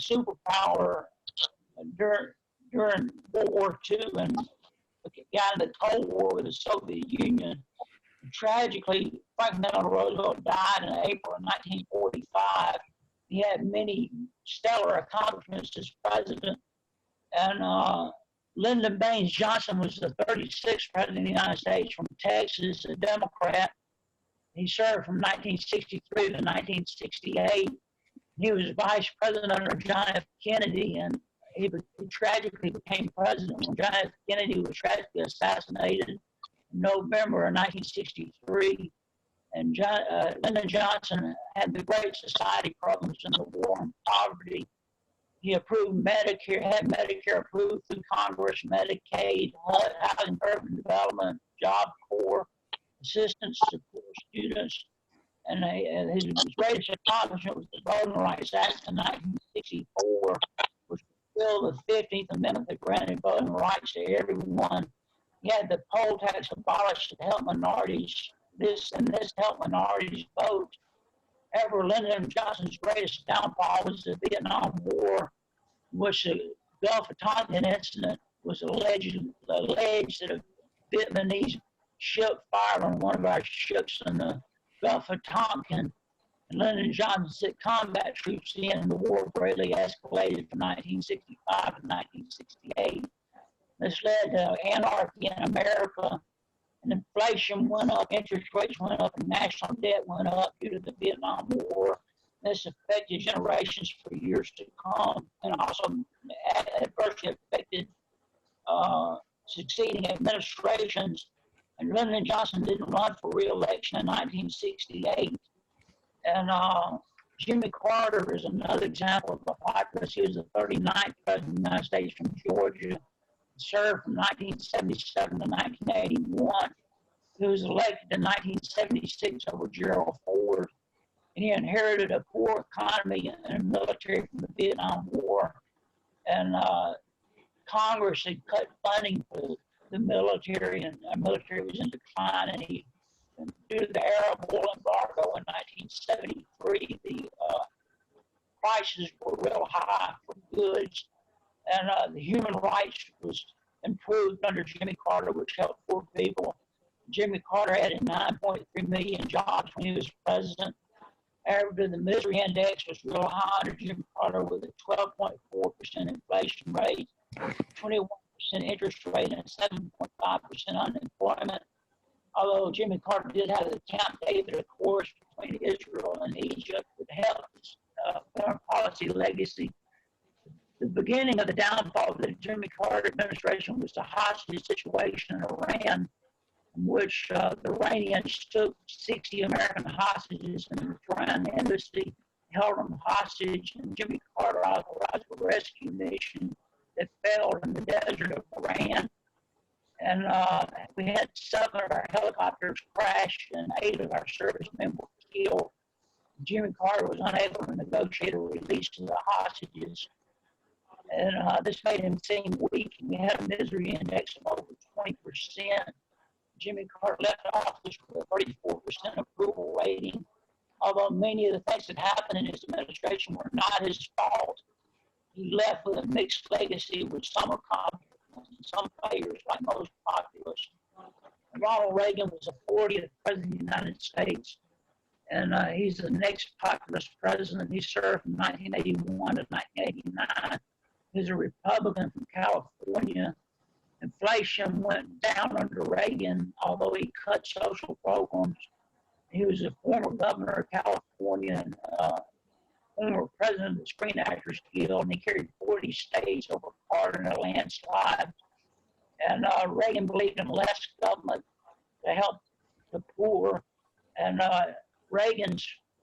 superpower during World War II and got into the Cold War with the Soviet Union. Tragically, Franklin Delano Roosevelt died in April of 1945. He had many stellar accomplishments as president. And Lyndon Baines Johnson was the 36th president of the United States from Texas, a Democrat. He served from 1963 to 1968. He was vice president under John F. Kennedy, and he tragically became president when John F. Kennedy was tragically assassinated in November of 1963. And Lyndon Johnson had the Great Society programs in the war on poverty. He approved Medicare, had Medicare approved through Congress, Medicaid, housing urban development, Job Corps, assistance to poor students. And his greatest accomplishment was the Voting Rights Act in 1964, which fulfilled the 15th Amendment that granted voting rights to everyone. He had the poll tax abolished to help minorities. This helped minorities vote. However, Lyndon Johnson's greatest downfall was the Vietnam War, which the Gulf of Tonkin incident was alleged that a Vietnamese ship fired on one of our ships in the Gulf of Tonkin. And Lyndon Johnson sent combat troops in. The war greatly escalated from 1965 to 1968. This led to anarchy in America, and inflation went up, interest rates went up, and national debt went up due to the Vietnam War. This affected generations for years to come, and also adversely affected succeeding administrations. And Lyndon Johnson didn't run for re-election in 1968. And Jimmy Carter is another example of a populist. He was the 39th president of the United States from Georgia. Served from 1977 to 1981. He was elected in 1976 over Gerald Ford. And he inherited a poor economy and a military from the Vietnam War. And Congress had cut funding for the military, and our military was in decline. And due to the Arab oil embargo in 1973, the prices were real high for goods. And the human rights was improved under Jimmy Carter, which helped poor people. Jimmy Carter added 9.3 million jobs when he was president. However, the misery index was real high under Jimmy Carter with a 12.4% inflation rate, 21% interest rate, and 7.5% unemployment. Although Jimmy Carter did have the Camp David Accords between Israel and Egypt that helped his foreign policy legacy. The beginning of the downfall of the Jimmy Carter administration was the hostage situation in Iran, in which the Iranians took 60 American hostages in the Iran embassy, held them hostage, and Jimmy Carter authorized a rescue mission that failed in the desert of Iran. And we had 7 of our helicopters crash, and 8 of our servicemen were killed. Jimmy Carter was unable to negotiate a release to the hostages. And this made him seem weak. We had a misery index of over 20%. Jimmy Carter left office with a 34% approval rating. Although many of the things that happened in his administration were not his fault, he left with a mixed legacy with some accomplishments and some failures, like most populists. Ronald Reagan was the 40th president of the United States, and he's the next populist president. He served from 1981 to 1989. He's a Republican from California. Inflation went down under Reagan, although he cut social programs. He was a former governor of California and former president of the Screen Actors Guild, and he carried 40 states over Carter in a landslide. And Reagan believed in less government to help the poor. And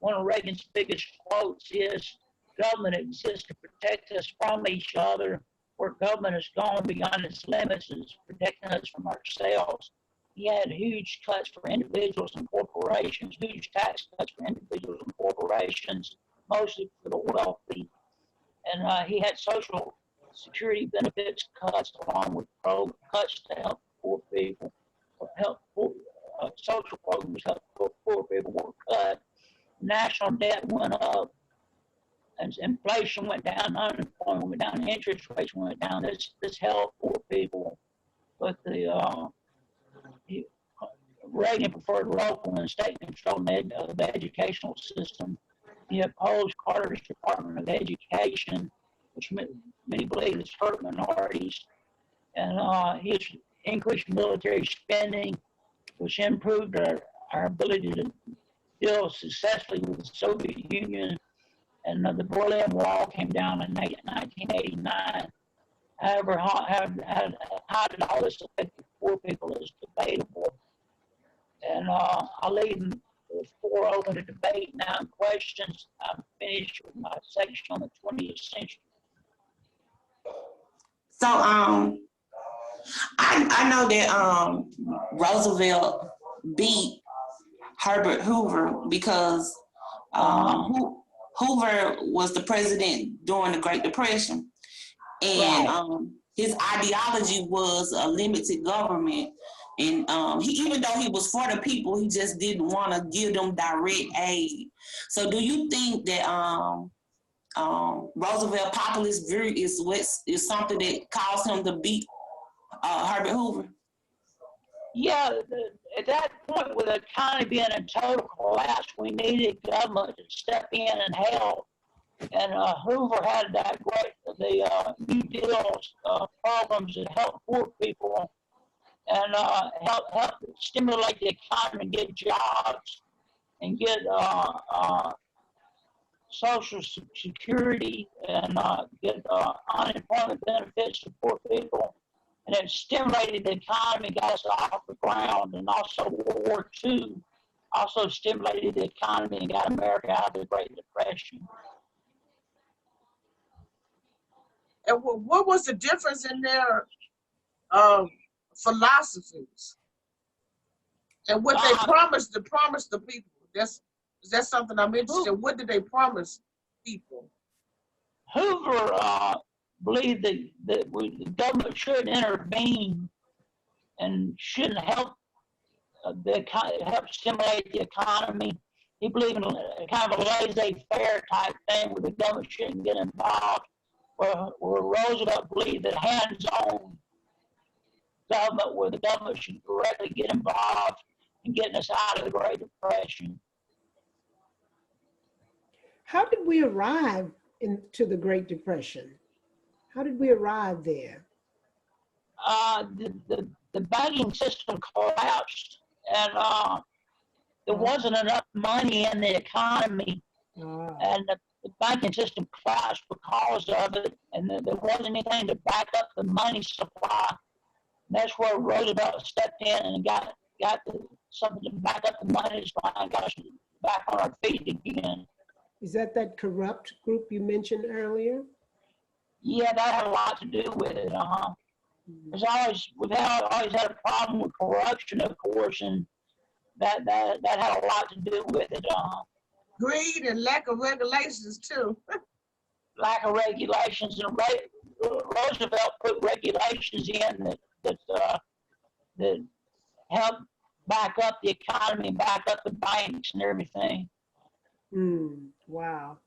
one of Reagan's biggest quotes is, "Government exists to protect us from each other. Where government has gone beyond its limits is protecting us from ourselves." He had huge cuts for individuals and corporations, huge tax cuts for individuals and corporations, mostly for the wealthy. And he had social security benefits cuts along with cuts to help poor people, social programs to help poor people were cut. National debt went up. as inflation went down, unemployment went down, interest rates went down. This helped poor people. But Reagan preferred local and state control of the educational system. He opposed Carter's Department of Education, which many believe has hurt minorities. And he increased military spending, which improved our ability to deal successfully with the Soviet Union. And the Berlin Wall came down in 1989. However, how did all this affect the poor people is debatable. And I'll leave the floor open to debate now and questions. I'm finished with my section on the 20th century. So I know that Roosevelt beat Herbert Hoover because Hoover was the president during the Great Depression, and his ideology was a limited government. And even though he was for the people, he just didn't want to give them direct aid. So do you think that Roosevelt populist view is something that caused him to beat Herbert Hoover? Yeah, at that point, with the economy being in total collapse, we needed government to step in and help. And Hoover had that the New Deal's programs that helped poor people and help stimulate the economy, get jobs, and get Social Security and get unemployment benefits to poor people. And it stimulated the economy, got us off the ground. And also World War II also stimulated the economy and got America out of the Great Depression. And what was the difference in their philosophies and what they promised the people? Is that something I'm interested in? What did they promise people? Hoover believed that the government should intervene and shouldn't help help stimulate the economy. He believed in a kind of a laissez-faire type thing where the government shouldn't get involved. Where Roosevelt believed that hands-on government, where the government should directly get involved in getting us out of the Great Depression. How did we arrive into the Great Depression? How did we arrive there? The banking system collapsed, and there wasn't enough money in the economy, and the banking system collapsed because of it, and there wasn't anything to back up the money supply. And that's where Roosevelt stepped in and got something to back up the money supply and got us back on our feet again. Is that corrupt group you mentioned earlier? Yeah, that had a lot to do with it. We've always had a problem with corruption, of course, and that had a lot to do with it. Greed and lack of regulations too. Lack of regulations, and Roosevelt put regulations in that helped back up the economy and back up the banks and everything. Wow.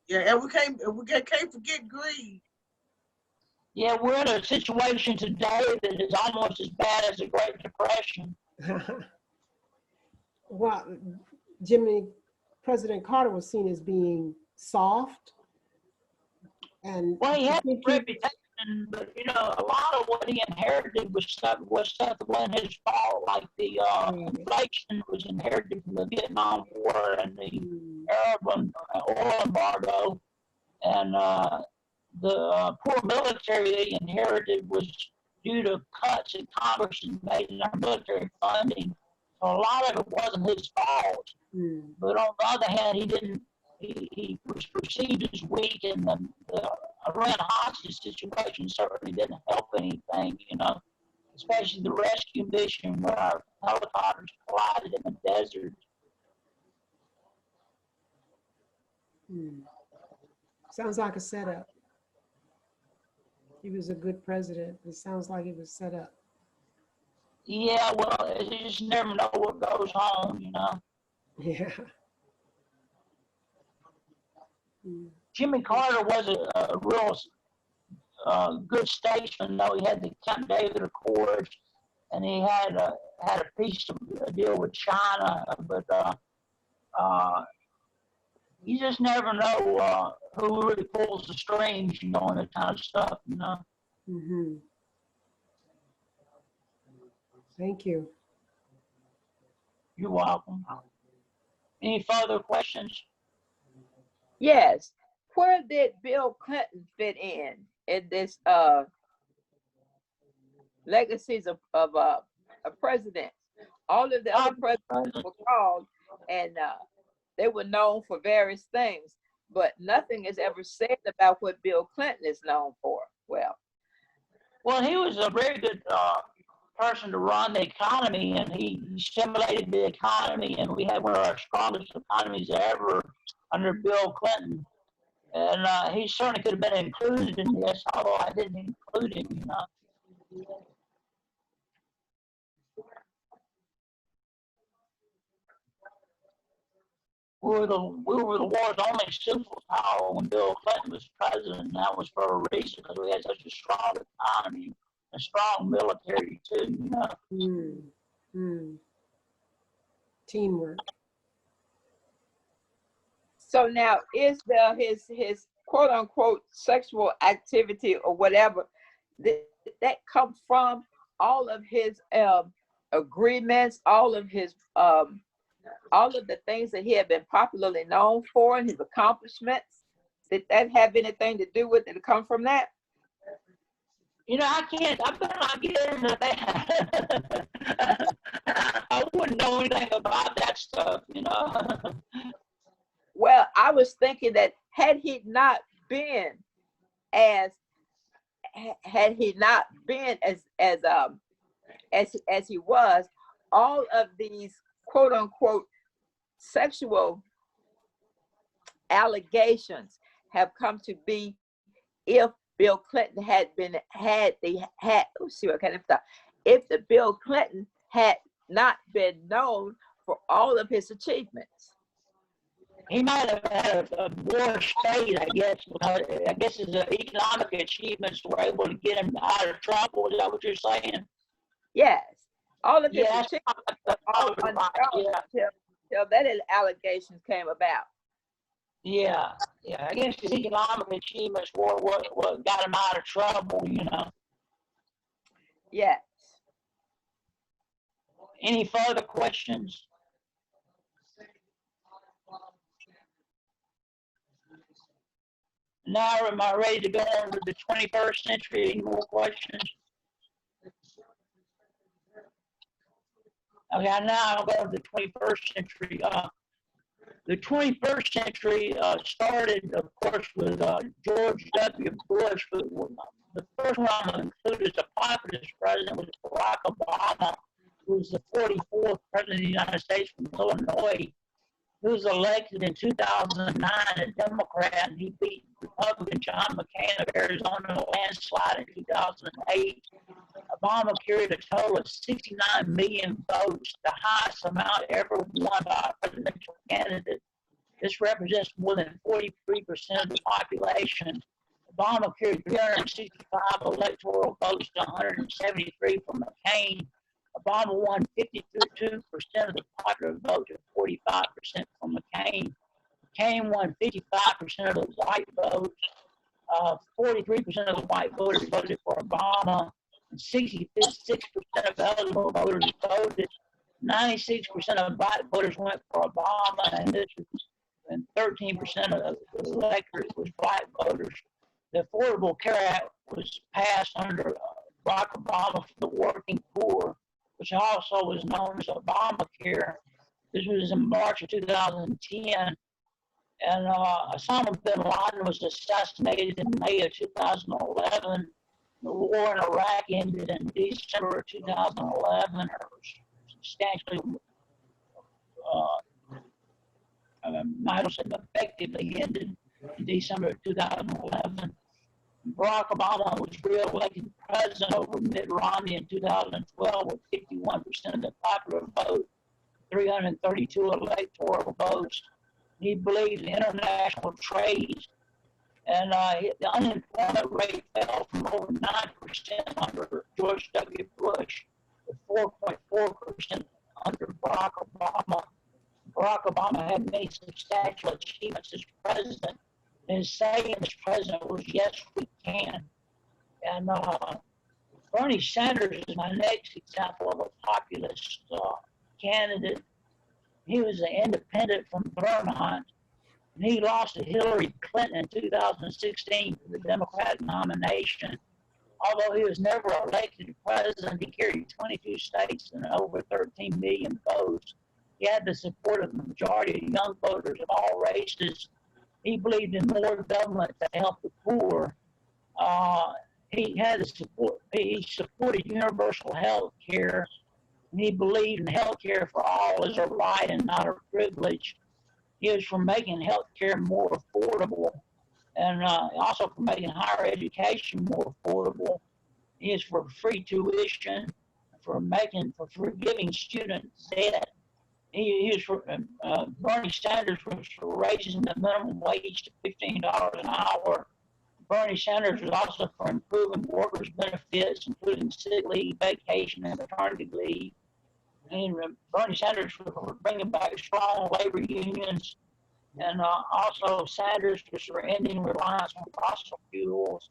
Yeah, and we can't forget greed. Yeah, we're in a situation today that is almost as bad as the Great Depression. Well, President Carter was seen as being soft, and well, he had a reputation, but a lot of what he inherited was stuff that wasn't his fault. Like the inflation was inherited from the Vietnam War and the Arab oil embargo, and the poor military they inherited was due to cuts that Congress had made in our military funding. So a lot of it wasn't his fault. But on the other hand, he was perceived as weak, and the Iran hostage situation certainly didn't help anything, especially the rescue mission where our helicopters collided in the desert. Sounds like a setup. He was a good president. It sounds like he was set up. Yeah, well, you just never know what goes on, Yeah. Jimmy Carter was a real good statesman, though. He had the Camp David Accords, and he had a peace deal with China, but you just never know who really pulls the strings, and that kind of stuff, Mm-hmm. Thank you. You're welcome. Any further questions? Yes. Where did Bill Clinton fit in this legacies of presidents? All of the other presidents were called, and they were known for various things, but nothing is ever said about what Bill Clinton is known for. Well, he was a very good person to run the economy, and he stimulated the economy, and we had one of our strongest economies ever under Bill Clinton. And he certainly could have been included in this, although I didn't include him, We were the world's only superpower when Bill Clinton was president, and that was for a reason, because we had such a strong economy, a strong military too, Teamwork. So now, is his quote unquote sexual activity or whatever that come from all of his agreements, all of the things that he had been popularly known for and his accomplishments? Did that have anything to do with it to come from that? I better not get into that. I wouldn't know anything about that stuff, Well, I was thinking that had he not been as he was, all of these quote unquote sexual allegations have come to be if Bill Clinton if the Bill Clinton had not been known for all of his achievements. He might have had a worse fate, I guess, because I guess his economic achievements were able to get him out of trouble. Is that what you're saying? Yes. All of his Yeah, achievements were all until that allegations came about. Yeah. I guess his economic achievements were what got him out of trouble, Yes. Any further questions? Now, am I ready to go on to the 21st century? Any more questions? Okay, now I'll go to the 21st century. The 21st century started, of course, with George W. Bush. The first one I'm going to include as a populist president was Barack Obama, who was the 44th president of the United States from Illinois. He was elected in 2009, a Democrat, and he beat Republican John McCain of Arizona in a landslide in 2008. Obama carried a total of 69 million votes, the highest amount ever won by a presidential candidate. This represents more than 43% of the population. Obama carried 365 electoral votes to 173 from McCain. Obama won 52% of the popular vote to 45% from McCain. McCain won 55% of the white votes. 43% of the white voters voted for Obama. And 66% of eligible voters voted. 96% of black voters went for Obama, and 13% of the electorate was black voters. The Affordable Care Act was passed under Barack Obama for the working poor, which also was known as Obamacare. This was in March of 2010. And Osama bin Laden was assassinated in May of 2011. The war in Iraq ended in December of 2011, or substantially, I don't say effectively ended in December of 2011. Barack Obama was re-elected president over Mitt Romney in 2012 with 51% of the popular vote, 332 electoral votes. He believed international trade And the unemployment rate fell from over 9% under George W. Bush to 4.4% under Barack Obama. Barack Obama had made substantial achievements as president. And his saying as president was, "Yes, we can." And Bernie Sanders is my next example of a populist candidate. He was an independent from Vermont, and he lost to Hillary Clinton in 2016 for the Democratic nomination. Although he was never elected president, he carried 22 states and over 13 million votes. He had the support of the majority of young voters of all races. He believed in more government to help the poor. He had the support. He supported universal health care, and he believed in health care for all as a right and not a privilege. He was for making health care more affordable, and also for making higher education more affordable. He is for free tuition, for forgiving student debt. He was for Bernie Sanders was for raising the minimum wage to $15 an hour. Bernie Sanders was also for improving workers' benefits, including sick leave, vacation, and maternity leave. And Bernie Sanders was for bringing back strong labor unions. And also Sanders was for ending reliance on fossil fuels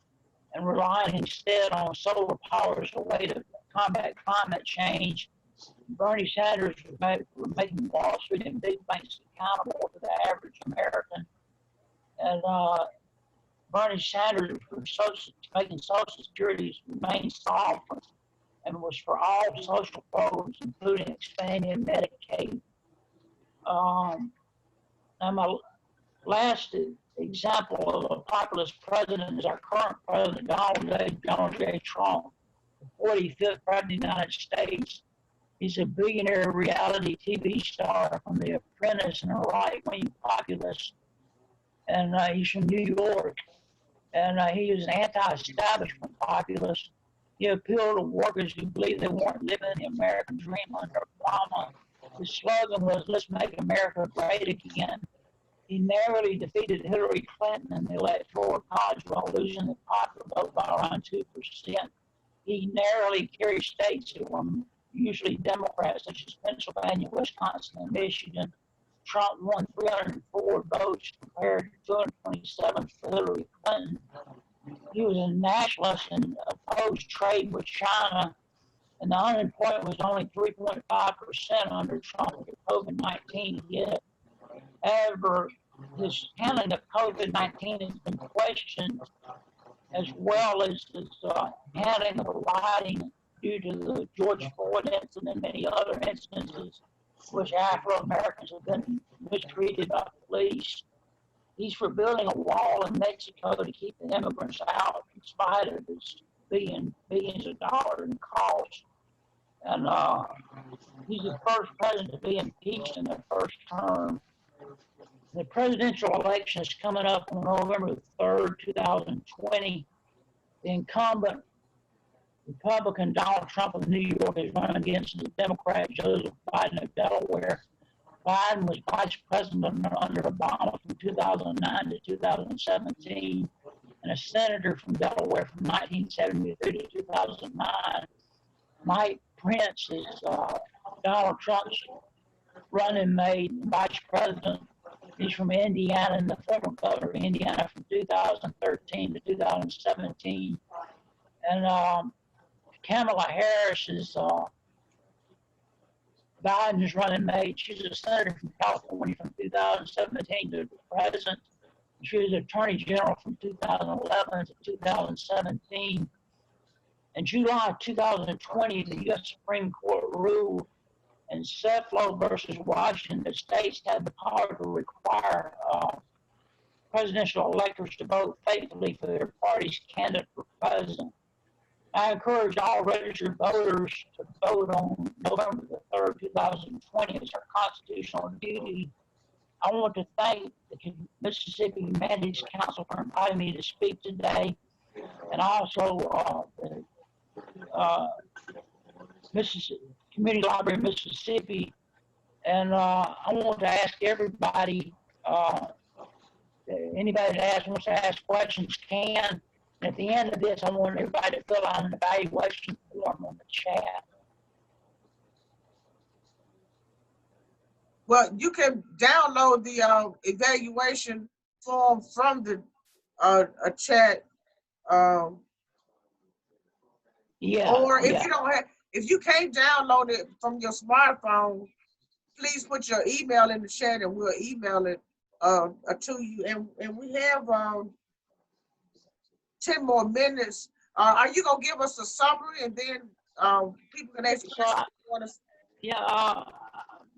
and relying instead on solar power as a way to combat climate change. Bernie Sanders was making Wall Street and big banks accountable to the average American. And Bernie Sanders was making Social Security remain solvent and was for all social programs, including expanding Medicaid. Now, my last example of a populist president is our current president, Donald J. Trump, the 45th president of the United States. He's a billionaire reality TV star from The Apprentice and a right-wing populist. And he's from New York. And he is an anti-establishment populist. He appealed to workers who believed they weren't living the American dream under Obama. His slogan was, "Let's make America great again." He narrowly defeated Hillary Clinton in the Electoral College while losing the popular vote by around 2%. He narrowly carried states that were usually Democrats, such as Pennsylvania, Wisconsin, and Michigan. Trump won 304 votes compared to 227 for Hillary Clinton. He was a nationalist and opposed trade with China, and the unemployment was only 3.5% under Trump with COVID-19 hit. However, his handling of COVID-19 has been questioned, as well as his handling of rioting due to the George Floyd incident and many other instances which Afro-Americans have been mistreated by police. He's for building a wall in Mexico to keep the immigrants out, in spite of his billions of dollars in cost. And he's the first president to be impeached in their first term. The presidential election is coming up on November 3rd, 2020. The incumbent Republican Donald Trump of New York is running against the Democrat Joseph Biden of Delaware. Biden was vice president under Obama from 2009 to 2017, and a senator from Delaware from 1973 to 2009. Mike Pence is Donald Trump's running mate, vice president. He's from Indiana and the former governor of Indiana from 2013 to 2017. And Kamala Harris is Biden's running mate. She's a senator from California from 2017 to the president. She was attorney general from 2011 to 2017. In July 2020, the U.S. Supreme Court ruled in Cefalo versus Washington that states have the power to require presidential electors to vote faithfully for their party's candidate for president. I encourage all registered voters to vote on November the 3rd, 2020 as our constitutional duty. I want to thank the Mississippi Humanities Council for inviting me to speak today, and also Mississippi Community Library of Mississippi. And I want to ask everybody anybody that wants to ask questions can. And at the end of this, I want everybody to fill out an evaluation form on the chat. Well, you can download the evaluation form from the a chat. Yeah. Or if yeah. you don't have, if you can't download it from your smartphone, please put your email in the chat and we'll email it to you. And we have 10 more minutes. Are you gonna give us a summary and then people can ask questions? Yeah.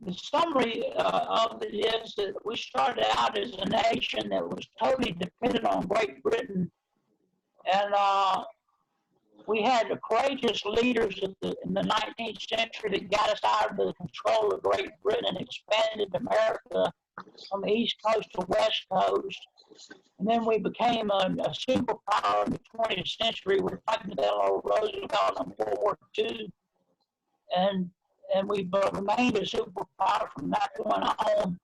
The summary of it is that we started out as a nation that was totally dependent on Great Britain, and we had the courageous leaders in the 19th century that got us out of the control of Great Britain and expanded America from the East Coast to West Coast. And then we became a superpower in the 20th century with Theodore Roosevelt in World War II. And we've remained a superpower from that point on.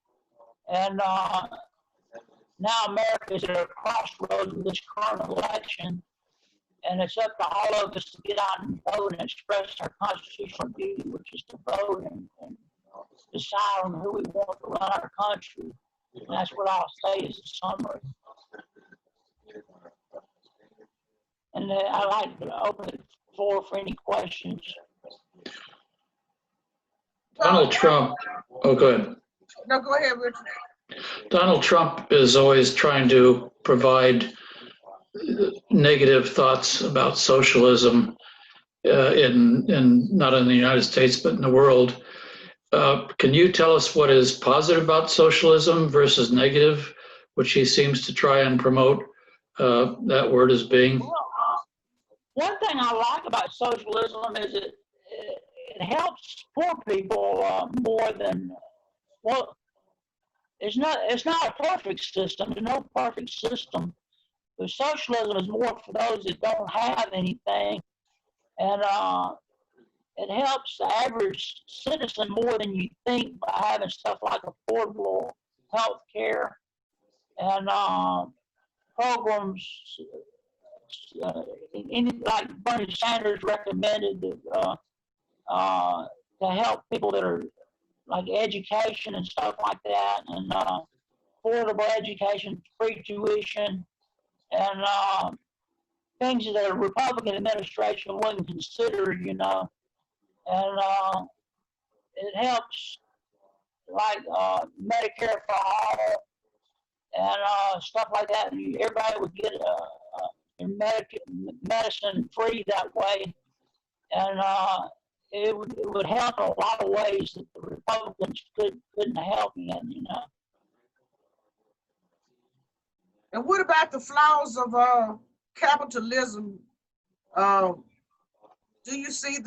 And now America is at a crossroads with this current election. And it's up to all of us to get out and vote and express our constitutional duty, which is to vote and decide on who we want to run our country. And that's what I'll say as a summary. And I'd like to open the floor for any questions. Donald Trump, oh, go ahead. No, go ahead, Richard. Donald Trump is always trying to provide negative thoughts about socialism in not in the United States, but in the world. Can you tell us what is positive about socialism versus negative, which he seems to try and promote that word as being? Well, one thing I like about socialism is it helps poor people more than, well, it's not a perfect system. There's no perfect system. But socialism is more for those that don't have anything, and it helps the average citizen more than you think by having stuff like affordable health care and programs like Bernie Sanders recommended to help people that are like education and stuff like that, and affordable education, free tuition, and things that a Republican administration wouldn't consider, you know. And it helps like Medicare for all and stuff like that. And everybody would get medicine free that way. And it would help in a lot of ways that the Republicans couldn't help in, you know. And what about the flaws of capitalism? Do you see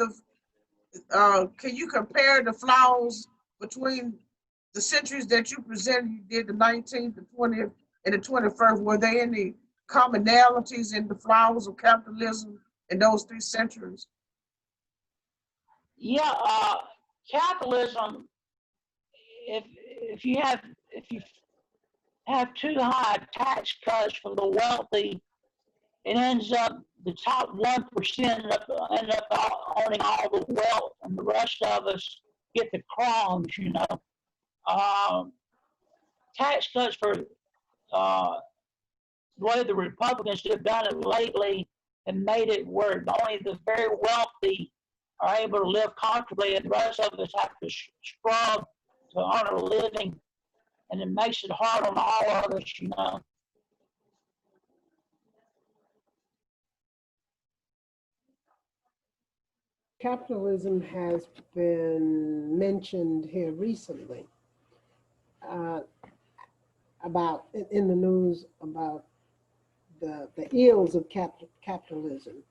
can you compare the flaws between the centuries that you presented? You did the 19th, the 20th, and the 21st. Were there any commonalities in the flaws of capitalism in those 3 centuries? Yeah, capitalism. If you have too high tax cuts for the wealthy, it ends up the top 1% end up owning all the wealth, and the rest of us get the crumbs, you know. Tax cuts for the way the Republicans have done it lately and made it where only the very wealthy are able to live comfortably, and the rest of us have to scrub to earn a living, and it makes it hard on all of us, you know. Capitalism has been mentioned here recently about in the news about the ills of capitalism.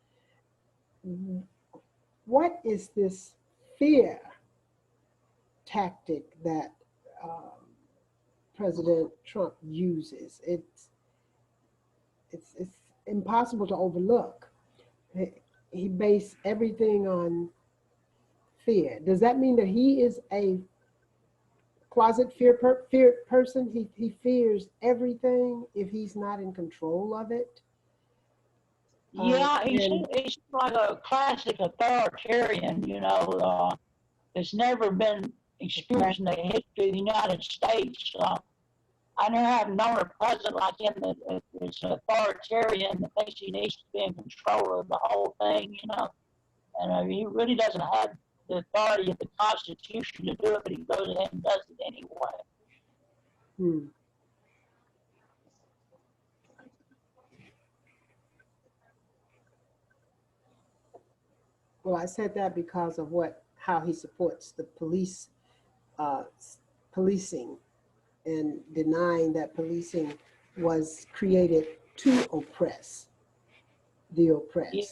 What is this fear tactic that President Trump uses? It's impossible to overlook. He based everything on fear. Does that mean that he is a closet fear person. He fears everything if he's not in control of it. Yeah, And he's like a classic authoritarian, it's never been experienced in the history of the United States. I never have known a president like him that is an authoritarian that thinks he needs to be in control of the whole thing. And he really doesn't have the authority of the Constitution to do it, but he goes ahead and does it anyway. hmm. Well, I said that because of how he supports the policing, and denying that policing was created to oppress the oppressed. Yeah.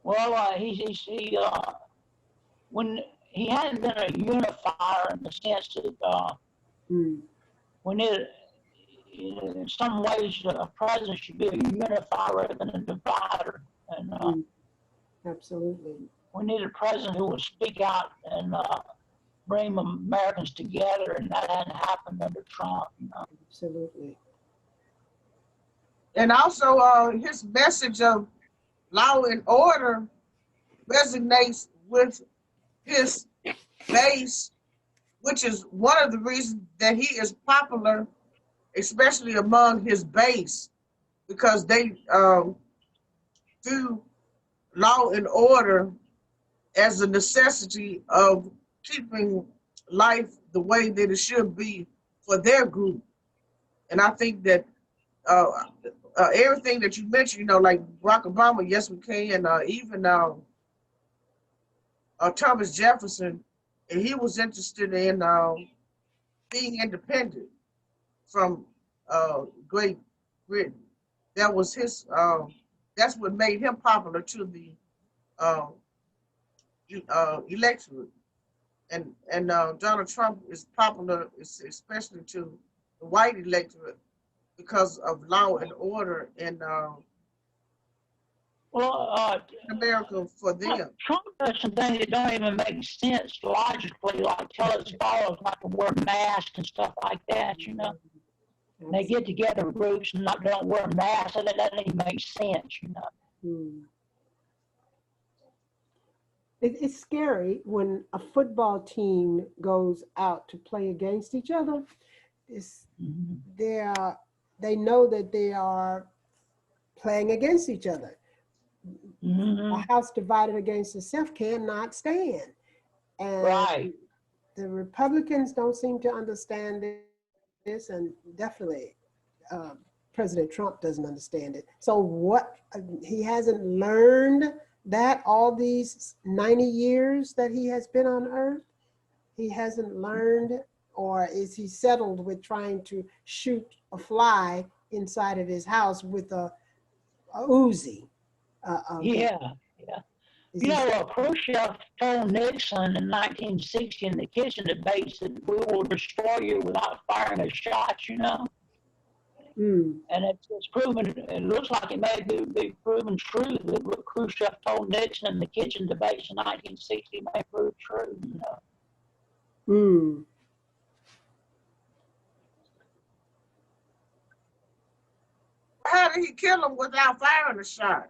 Well, when he hadn't been a unifier in the sense that when in some ways a president should be a unifier rather than a divider, and Absolutely. we need a president who will speak out and bring Americans together, and that hadn't happened under Trump. Absolutely. And also his message of law and order resonates with his base, which is one of the reasons that he is popular, especially among his base, because they view law and order as a necessity of keeping life the way that it should be for their group. And I think that everything that you mentioned, like Barack Obama, yes we can, even Thomas Jefferson, and he was interested in being independent from Great Britain. That was his. That's what made him popular to the electorate, and Donald Trump is popular, especially to the white electorate, because of law and order in America for them. Trump does some things that don't even make sense logically, like tell his followers not to wear masks and stuff like that. And they get together groups and don't wear masks, and it doesn't even make sense. It's scary when a football team goes out to play against each other. They know that they are playing against each other. A house divided against itself cannot stand. And Right. the Republicans don't seem to understand this, and definitely President Trump doesn't understand it. So what, he hasn't learned that all these 90 years that he has been on earth, he hasn't learned, or is he settled with trying to shoot a fly inside of his house with a Uzi? Yeah. Khrushchev told Nixon in 1960 in the kitchen debates that we will destroy you without firing a shot, And it's proven, it looks like it may be proven true that what Khrushchev told Nixon in the kitchen debates in 1960 may prove true, How did he kill him without firing a shot?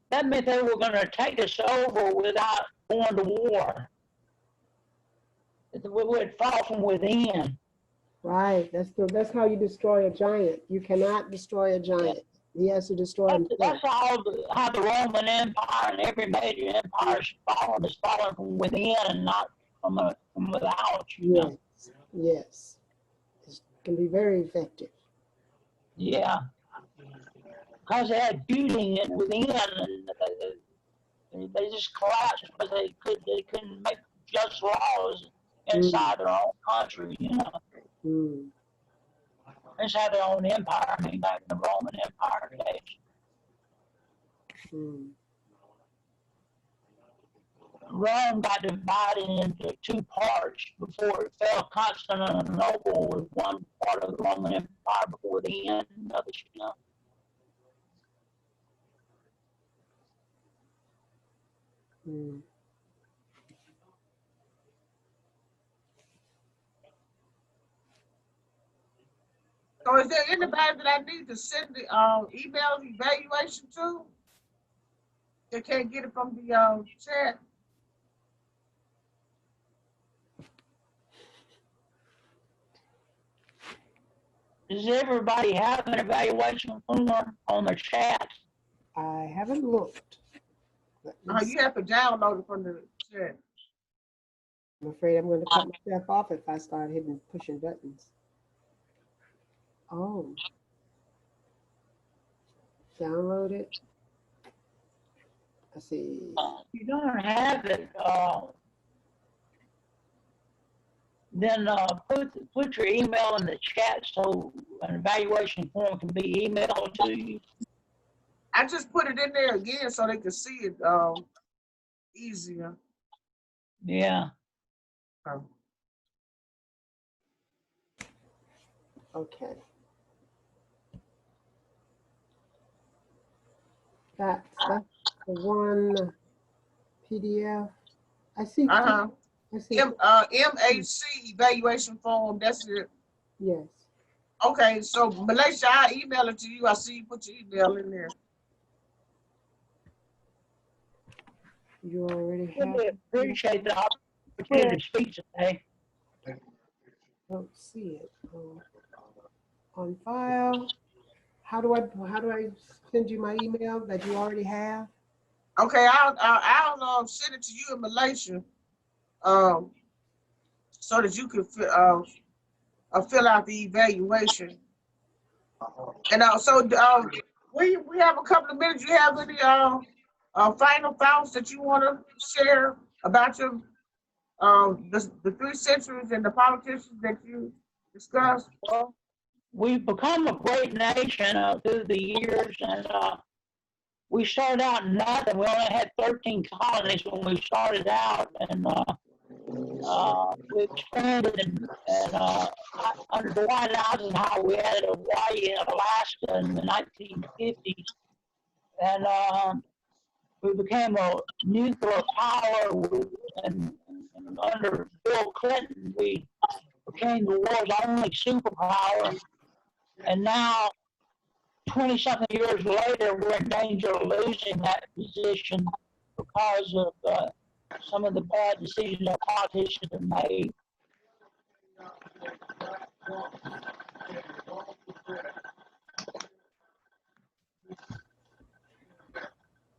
That meant they were going to take us over without going to war. We would fall from within. Right. That's how you destroy a giant. You cannot destroy a giant. He has to destroy himself. That's how the Roman Empire and every major empire is falling from within and not from without. Yes. It can be very effective. Yeah. Because they had beauty within, and they just collapsed because they couldn't make just laws inside their own country, Inside their own empire, back in the Roman Empire days. Rome got divided into two parts before it fell. Constantinople was one part of the Roman Empire before the end, and others, So is there anybody that I need to send the email evaluation to? They can't get it from the chat. Does everybody have an evaluation form on the chat? I haven't looked. You have to download it from the chat. I'm afraid I'm going to cut myself off if I start pushing buttons. Oh. Download it. I see. If you don't have it, then put your email in the chat so an evaluation form can be emailed to you. I just put it in there again so they can see it easier. Yeah. Okay. That's the one PDF. I see. I see. MAC evaluation form. That's it. Yes. Okay, so Malaysia, I'll email it to you. I see you put your email in there. You already have. Really appreciate the opportunity to speak today. Don't see it. On file. How do I send you my email that you already have? Okay, I'll send it to you in Malaysia, so that you can fill out the evaluation. And so we have a couple of minutes. You have any final thoughts that you want to share about your the 3 centuries and the politicians that you discussed? Well, we've become a great nation through the years, and we started out nothing. We only had 13 colonies when we started out, and we expanded, and under Dwight Eisenhower, we added Hawaii and Alaska in the 1950s, and we became a nuclear power, and under Bill Clinton, we became the world's only superpower, and now, 20-something years later, we're in danger of losing that position because of some of the bad decisions our politicians have made.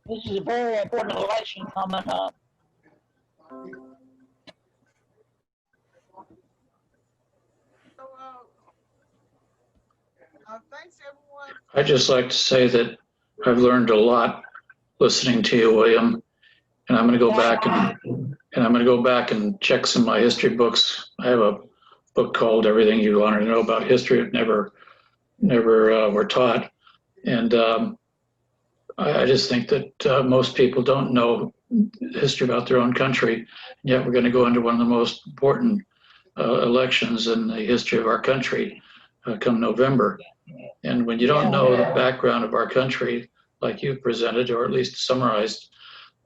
This is a very important election coming up. So, thanks everyone. I'd just like to say that I've learned a lot listening to you, William, and I'm going to go back and check some of my history books. I have a book called Everything You Want to Know About History that never were taught, and I just think that most people don't know history about their own country, and yet we're going to go into one of the most important elections in the history of our country come November. And when you don't know the background of our country, like you presented, or at least summarized,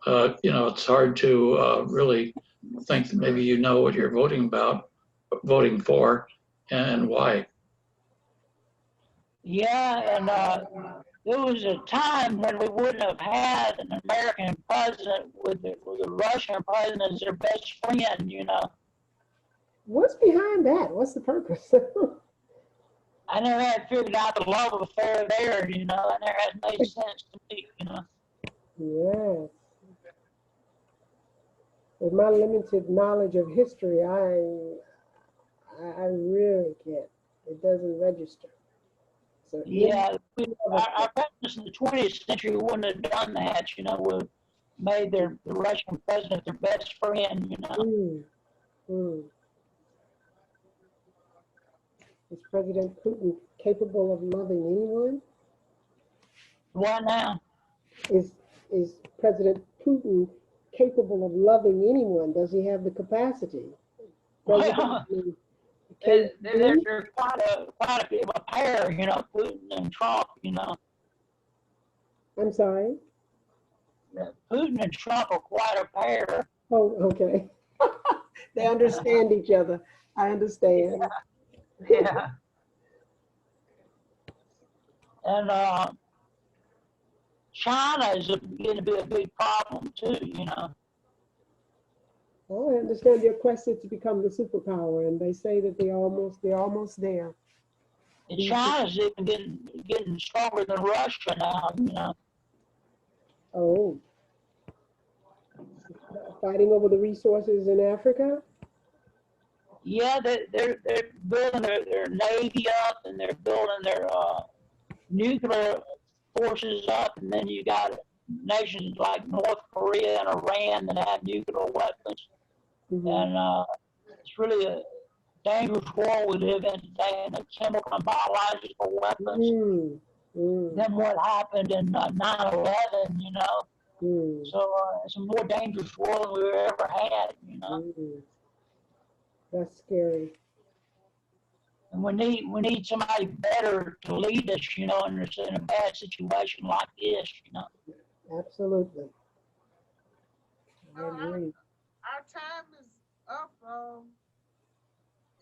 it's hard to really think that maybe you know what you're voting for, and why. Yeah, and there was a time when we wouldn't have had an American president with the Russian president as their best friend, What's behind that? What's the purpose? I never had figured out the love affair there, I never had made sense to me, Yes. With my limited knowledge of history, I really can't. It doesn't register. So yeah, our presidents in the 20th century wouldn't have done that, would have made the Russian president their best friend, Is President Putin capable of loving anyone? Why now? Is President Putin capable of loving anyone? Does he have the capacity? Well, they're quite a pair, Putin and Trump, I'm sorry? Putin and Trump are quite a pair. Oh, okay. They understand each other. I understand. Yeah. And China is going to be a big problem too, you know. Well, I understand their quest is to become the superpower, and they say that they're almost there. And China's even getting stronger than Russia now, you know. Oh, fighting over the resources in Africa? Yeah, they're building their navy up, and they're building their nuclear forces up, and then you got nations like North Korea and Iran that have nuclear weapons. Mm-hmm. And it's really a dangerous world we live in today, and the chemical and biological weapons. Then what happened in 9/11, you know. So it's a more dangerous world than we've ever had, you know. That's scary. And we need somebody better to lead us, you know, in a bad situation like this, you know. Absolutely. I agree. Our time is up.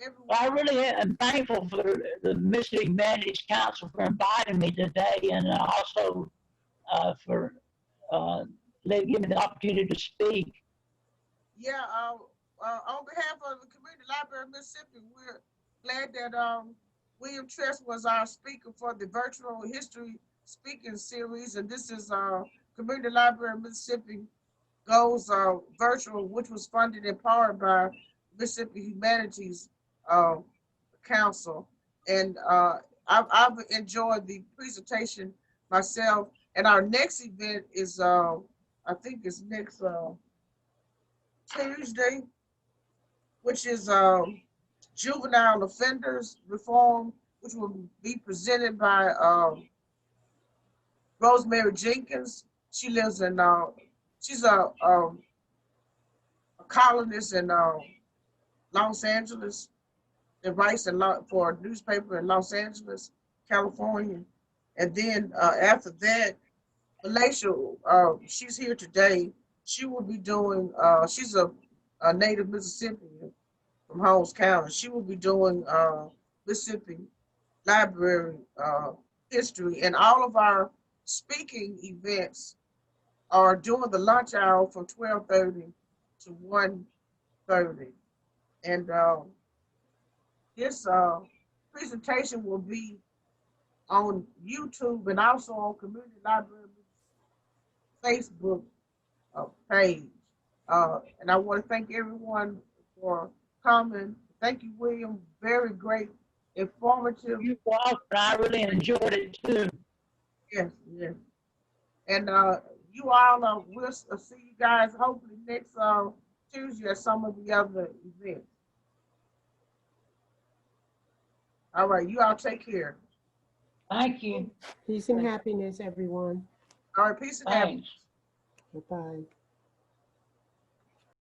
Everyone. I really am thankful for the Mississippi Humanities Council for inviting me today, and also for giving me the opportunity to speak. Yeah, on behalf of the Community Library of Mississippi, we're glad that William Trest was our speaker for the virtual history speaking series, and this is Community Library of Mississippi goes virtual, which was funded in part by Mississippi Humanities Council. And I've enjoyed the presentation myself. And our next event is, I think it's next Tuesday, which is juvenile offenders reform, which will be presented by Rosemary Jenkins. She lives in, she's a columnist in Los Angeles. That writes for a newspaper in Los Angeles, California. And then after that, Malaysia, she's here today. She will be doing, she's a native Mississippian from Holmes County. She will be doing Mississippi Library history. And all of our speaking events are during the lunch hour from 12:30 to 1:30. And this presentation will be on YouTube and also on Community Library Facebook page. And I want to thank everyone for coming. Thank you, William. Very great, informative. You're welcome. I really enjoyed it too. Yes, yes. And you all, we'll see you guys hopefully next Tuesday at some of the other events. All right, you all take care. Thank you. Peace and happiness, everyone. All right, peace and happiness. Thanks. Bye-bye.